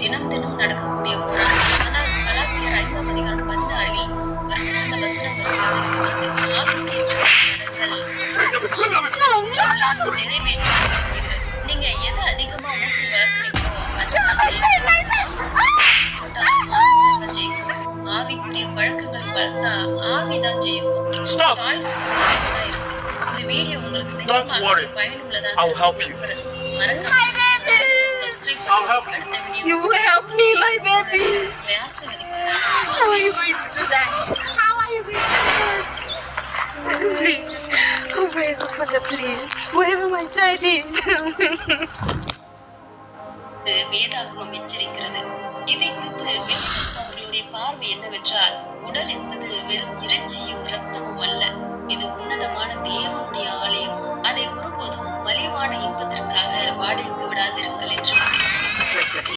தினம் தினம் நடக்கக்கூடிய போராட்டம். ஆனால் கலாத்தியர் 5:16 ஒரு சிறந்த வசனம் வருகிறது. நடத்தல் நிறைவேற்றாதிருப்பீர்கள். நீங்க எதை அதிகமா ஊட்டி வளர்க்குறீங்களோ அதுதான் ஜெயிக்கும். ஆவிக்குரிய பழக்கங்களை வளர்த்தா ஆவிதான் ஜெயிக்கும். சாய்ஸ் இருக்கு. இந்த வீடியோ உங்களுக்கு நிச்சயமாக பயனுள்ளதாக இருக்கும். மறக்காம I'll help you. You will help me, my baby. How are you going to do that? How are you going to do that? Please. Oh my God, please. Wherever my child is. வேதாகமம் எச்சரிக்கிறது. இதை குறித்து அவர்களுடைய பார்வை என்னவென்றால், உடல் என்பது வெறும் இறைச்சியும் இரத்தமும் அல்ல, இது உன்னதமான தேவனுடைய ஆலயம்.